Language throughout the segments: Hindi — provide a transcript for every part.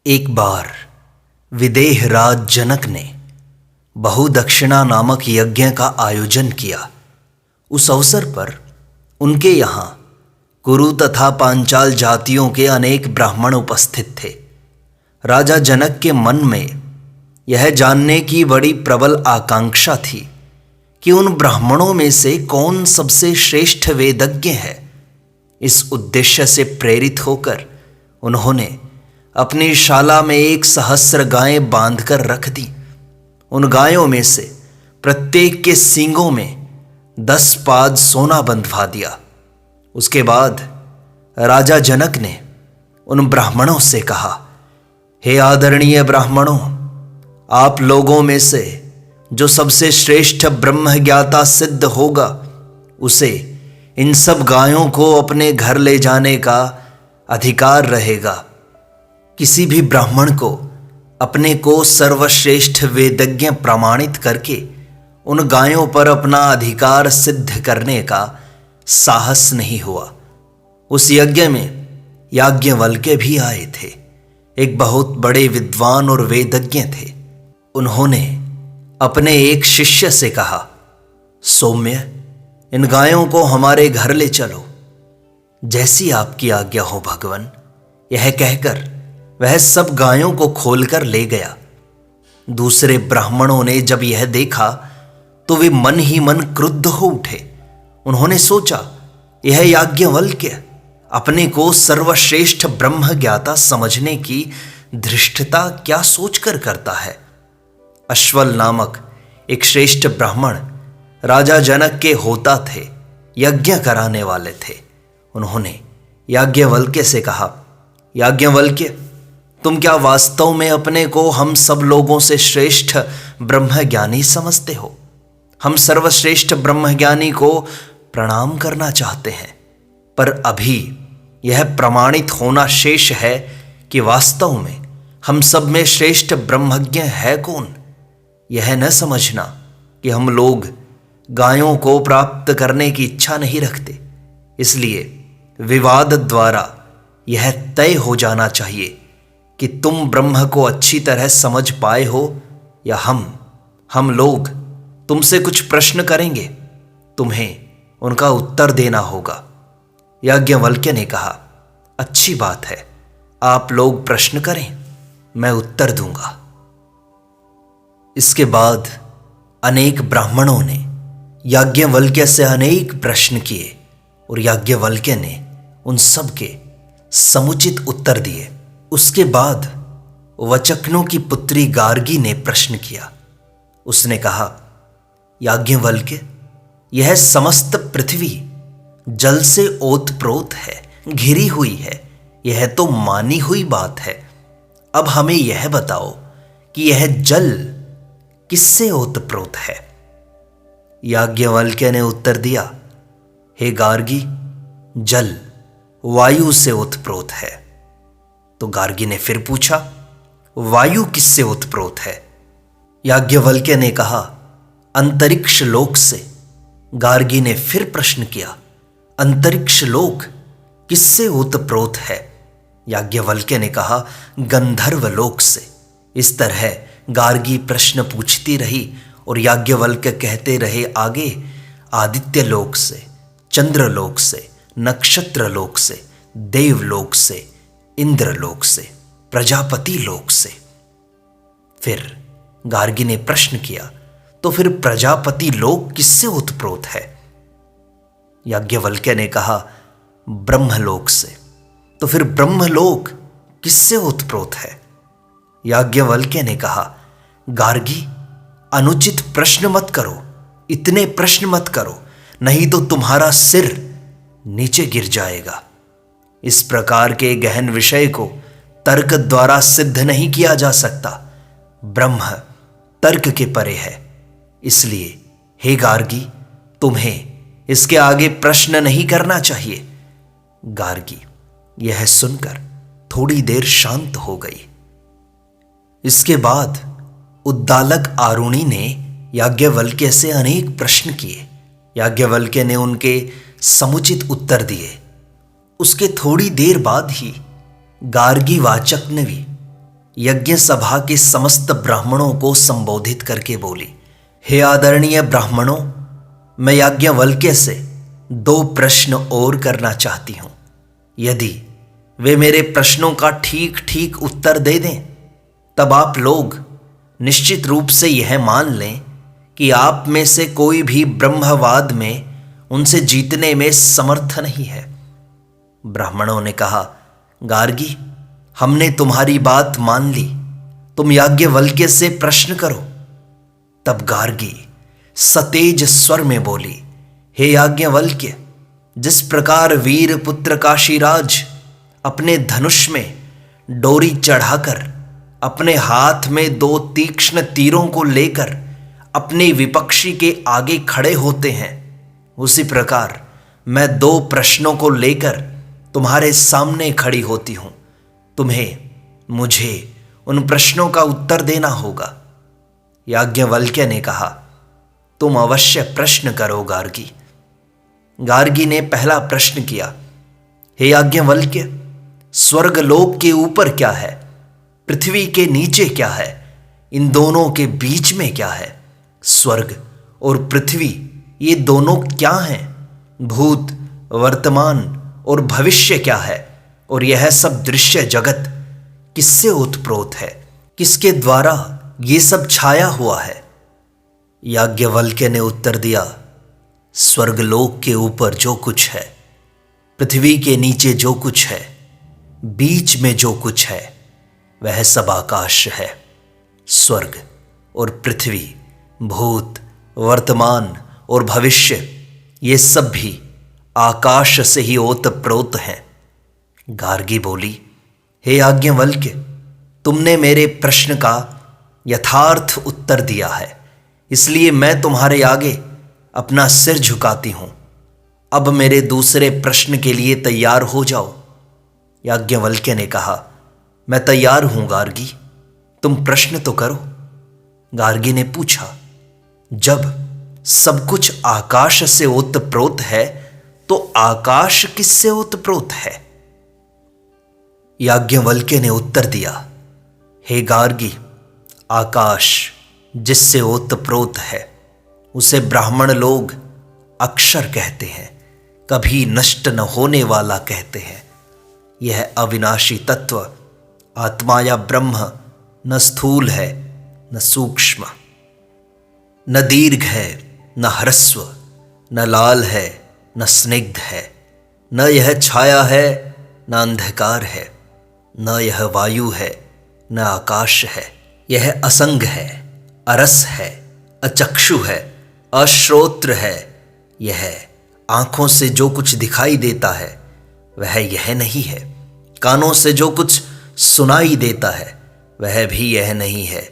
एक बार विदेह राज जनक ने बहुदक्षिणा नामक यज्ञ का आयोजन किया। उस अवसर पर उनके यहाँ कुरु तथा पांचाल जातियों के अनेक ब्राह्मण उपस्थित थे। राजा जनक के मन में यह जानने की बड़ी प्रबल आकांक्षा थी कि उन ब्राह्मणों में से कौन सबसे श्रेष्ठ वेदज्ञ है। इस उद्देश्य से प्रेरित होकर उन्होंने अपनी शाला में 1,000 गायें बांधकर रख दी। उन गायों में से प्रत्येक के सींगों में 10 पाद सोना बंधवा दिया। उसके बाद राजा जनक ने उन ब्राह्मणों से कहा, हे आदरणीय ब्राह्मणों, आप लोगों में से जो सबसे श्रेष्ठ ब्रह्मज्ञाता सिद्ध होगा उसे इन सब गायों को अपने घर ले जाने का अधिकार रहेगा। किसी भी ब्राह्मण को अपने को सर्वश्रेष्ठ वेदज्ञ प्रमाणित करके उन गायों पर अपना अधिकार सिद्ध करने का साहस नहीं हुआ। उस यज्ञ में याज्ञवल्क्य भी आए थे। एक बहुत बड़े विद्वान और वेदज्ञ थे। उन्होंने अपने एक शिष्य से कहा, सौम्य, इन गायों को हमारे घर ले चलो। जैसी आपकी आज्ञा हो भगवन। यह कहकर वह सब गायों को खोलकर ले गया। दूसरे ब्राह्मणों ने जब यह देखा तो वे मन ही मन क्रुद्ध हो उठे। उन्होंने सोचा, यह याज्ञवल्क्य अपने को सर्वश्रेष्ठ ब्रह्मज्ञाता समझने की धृष्टता क्या सोचकर करता है। अश्वल नामक एक श्रेष्ठ ब्राह्मण राजा जनक के होता थे, यज्ञ कराने वाले थे। उन्होंने याज्ञवल्क्य से कहा, याज्ञवल्क्य, तुम क्या वास्तव में अपने को हम सब लोगों से श्रेष्ठ ब्रह्मज्ञानी समझते हो? हम सर्वश्रेष्ठ ब्रह्मज्ञानी को प्रणाम करना चाहते हैं, पर अभी यह प्रमाणित होना शेष है कि वास्तव में हम सब में श्रेष्ठ ब्रह्मज्ञ है कौन। यह न समझना कि हम लोग गायों को प्राप्त करने की इच्छा नहीं रखते, इसलिए विवाद द्वारा यह तय हो जाना चाहिए कि तुम ब्रह्म को अच्छी तरह समझ पाए हो या हम लोग तुमसे कुछ प्रश्न करेंगे, तुम्हें उनका उत्तर देना होगा। याज्ञवल्क्य ने कहा, अच्छी बात है, आप लोग प्रश्न करें, मैं उत्तर दूंगा। इसके बाद अनेक ब्राह्मणों ने याज्ञवल्क्य से अनेक प्रश्न किए और याज्ञवल्क्य ने उन सब के समुचित उत्तर दिए। उसके बाद वचक्नों की पुत्री गार्गी ने प्रश्न किया। उसने कहा, याज्ञवल्क्य, यह समस्त पृथ्वी जल से ओतप्रोत है, घिरी हुई है। यह तो मानी हुई बात है। अब हमें यह बताओ कि यह जल किससे ओतप्रोत है। याज्ञवल्क्य ने उत्तर दिया, हे गार्गी, जल वायु से ओतप्रोत है। तो गार्गी ने फिर पूछा, वायु किससे ओतप्रोत है? याज्ञवल्क्य ने कहा, अंतरिक्ष लोक से। गार्गी ने फिर प्रश्न किया, अंतरिक्ष लोक किससे ओतप्रोत है? याज्ञवल्क्य ने कहा, गंधर्व लोक से। इस तरह गार्गी प्रश्न पूछती रही और याज्ञवल्क्य कहते रहे आगे, आदित्य लोक से, चंद्र लोक से, नक्षत्र लोक से, देवलोक से, इंद्रलोक से, प्रजापति लोक से। फिर गार्गी ने प्रश्न किया, तो फिर प्रजापति लोक किससे ओतप्रोत है? याज्ञवल्क्य ने कहा, ब्रह्मलोक से। तो फिर ब्रह्मलोक किससे ओतप्रोत है? याज्ञवल्क्य ने कहा, गार्गी, अनुचित प्रश्न मत करो, इतने प्रश्न मत करो, नहीं तो तुम्हारा सिर नीचे गिर जाएगा। इस प्रकार के गहन विषय को तर्क द्वारा सिद्ध नहीं किया जा सकता। ब्रह्म तर्क के परे है। इसलिए हे गार्गी, तुम्हें इसके आगे प्रश्न नहीं करना चाहिए। गार्गी यह सुनकर थोड़ी देर शांत हो गई। इसके बाद उद्दालक आरुणि ने याज्ञवल्क्य से अनेक प्रश्न किए। याज्ञवल्क्य ने उनके समुचित उत्तर दिए। उसके थोड़ी देर बाद ही गार्गी वाचक ने भी यज्ञ सभा के समस्त ब्राह्मणों को संबोधित करके बोली, हे आदरणीय ब्राह्मणों, मैं याज्ञवल्क्य से 2 प्रश्न और करना चाहती हूं। यदि वे मेरे प्रश्नों का ठीक ठीक उत्तर दे दें, तब आप लोग निश्चित रूप से यह मान लें कि आप में से कोई भी ब्रह्मवाद में उनसे जीतने में समर्थ नहीं है। ब्राह्मणों ने कहा, गार्गी, हमने तुम्हारी बात मान ली, तुम याज्ञवल्क्य से प्रश्न करो। तब गार्गी सतेज स्वर में बोली, हे याज्ञवल्क्य, जिस प्रकार वीर पुत्र काशीराज अपने धनुष में डोरी चढ़ाकर अपने हाथ में 2 तीक्ष्ण तीरों को लेकर अपने विपक्षी के आगे खड़े होते हैं, उसी प्रकार मैं 2 प्रश्नों को लेकर तुम्हारे सामने खड़ी होती हूं। तुम्हें मुझे उन प्रश्नों का उत्तर देना होगा। याज्ञवल्क्य ने कहा, तुम अवश्य प्रश्न करो गार्गी। गार्गी ने पहला प्रश्न किया, हे याज्ञवल्क्य, स्वर्गलोक के ऊपर क्या है, पृथ्वी के नीचे क्या है, इन दोनों के बीच में क्या है? स्वर्ग और पृथ्वी ये दोनों क्या हैं? भूत, वर्तमान और भविष्य क्या है? और यह सब दृश्य जगत किससे ओतप्रोत है? किसके द्वारा ये सब छाया हुआ है? याज्ञवल्क्य ने उत्तर दिया, स्वर्गलोक के ऊपर जो कुछ है, पृथ्वी के नीचे जो कुछ है, बीच में जो कुछ है, वह सब आकाश है। स्वर्ग और पृथ्वी, भूत, वर्तमान और भविष्य, ये सब भी आकाश से ही ओतप्रोत हैं। गार्गी बोली, हे याज्ञवल्क्य, तुमने मेरे प्रश्न का यथार्थ उत्तर दिया है, इसलिए मैं तुम्हारे आगे अपना सिर झुकाती हूं। अब मेरे दूसरे प्रश्न के लिए तैयार हो जाओ। याज्ञवल्क्य ने कहा, मैं तैयार हूं गार्गी, तुम प्रश्न तो करो। गार्गी ने पूछा, जब सब कुछ आकाश से ओतप्रोत है तो आकाश किससे ओतप्रोत है? याज्ञवल्क्य ने उत्तर दिया, हे गार्गी, आकाश जिससे ओतप्रोत है उसे ब्राह्मण लोग अक्षर कहते हैं, कभी नष्ट न होने वाला कहते हैं। यह अविनाशी तत्व आत्मा या ब्रह्म न स्थूल है न सूक्ष्म, न दीर्घ है न ह्रस्व, न लाल है न स्निग्ध है, न यह छाया है न अंधकार है, न यह वायु है न आकाश है। यह असंग है, अरस है, अचक्षु है, अश्रोत्र है। यह आंखों से जो कुछ दिखाई देता है वह यह नहीं है, कानों से जो कुछ सुनाई देता है वह भी यह नहीं है,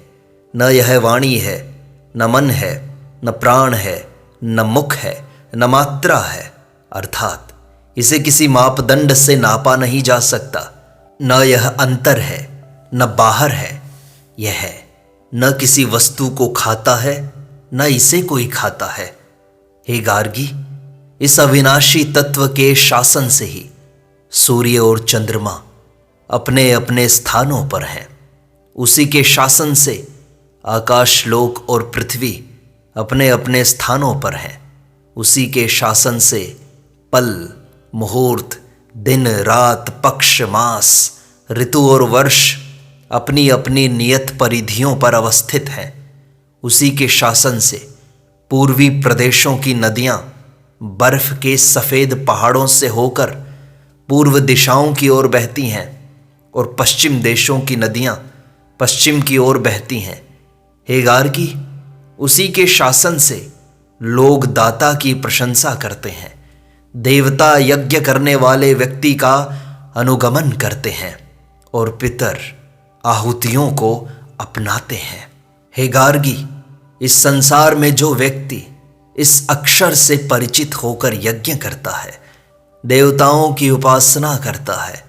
न यह वाणी है, न मन है, न प्राण है, न मुख है, न मात्रा है, अर्थात इसे किसी मापदंड से नापा नहीं जा सकता। न यह अंतर है न बाहर है, यह न किसी वस्तु को खाता है न इसे कोई खाता है। हे गार्गी, इस अविनाशी तत्व के शासन से ही सूर्य और चंद्रमा अपने अपने स्थानों पर हैं। उसी के शासन से आकाशलोक और पृथ्वी अपने अपने स्थानों पर हैं। उसी के शासन से पल, मुहूर्त, दिन, रात, पक्ष, मास, ऋतु और वर्ष अपनी अपनी नियत परिधियों पर अवस्थित हैं। उसी के शासन से पूर्वी प्रदेशों की नदियां बर्फ के सफ़ेद पहाड़ों से होकर पूर्व दिशाओं की ओर बहती हैं और पश्चिम देशों की नदियां पश्चिम की ओर बहती हैं। हे गार्गी, उसी के शासन से लोग दाता की प्रशंसा करते हैं, देवता यज्ञ करने वाले व्यक्ति का अनुगमन करते हैं और पितर आहुतियों को अपनाते हैं। हे गार्गी, इस संसार में जो व्यक्ति इस अक्षर से परिचित होकर यज्ञ करता है, देवताओं की उपासना करता है,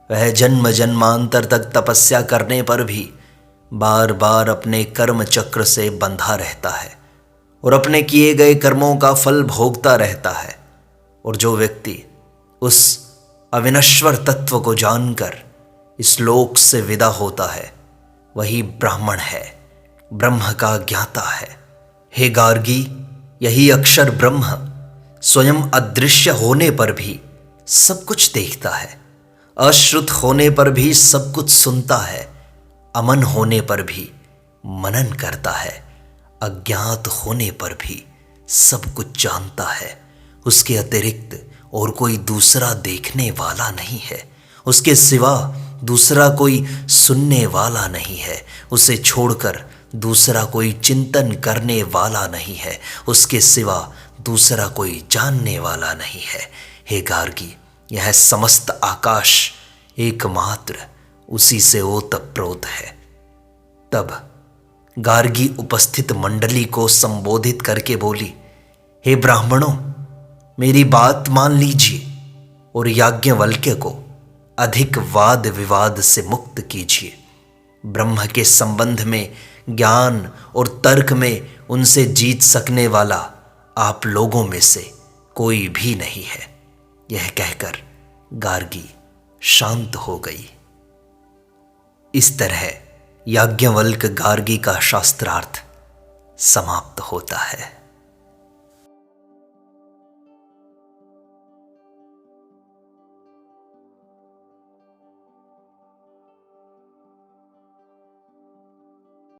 वह जन्म जन्मांतर तक तपस्या करने पर भी बार बार अपने कर्म चक्र से बंधा रहता है और अपने किए गए कर्मों का फल भोगता रहता है। और जो व्यक्ति उस अविनश्वर तत्व को जानकर इस लोक से विदा होता है, वही ब्राह्मण है, ब्रह्म का ज्ञाता है। हे गार्गी, यही अक्षर ब्रह्म स्वयं अदृश्य होने पर भी सब कुछ देखता है, अश्रुत होने पर भी सब कुछ सुनता है, अमन होने पर भी मनन करता है, अज्ञात होने पर भी सब कुछ जानता है। उसके अतिरिक्त और कोई दूसरा देखने वाला नहीं है, उसके सिवा दूसरा कोई सुनने वाला नहीं है, उसे छोड़कर दूसरा कोई चिंतन करने वाला नहीं है, उसके सिवा दूसरा कोई जानने वाला नहीं है। हे गार्गी, यह समस्त आकाश एकमात्र उसी से ओतप्रोत है। तब गार्गी उपस्थित मंडली को संबोधित करके बोली, हे ब्राह्मणों, मेरी बात मान लीजिए और याज्ञवल्क्य को अधिक वाद विवाद से मुक्त कीजिए। ब्रह्म के संबंध में ज्ञान और तर्क में उनसे जीत सकने वाला आप लोगों में से कोई भी नहीं है। यह कहकर गार्गी शांत हो गई। इस तरह याज्ञवल्क्य गार्गी का शास्त्रार्थ समाप्त होता है।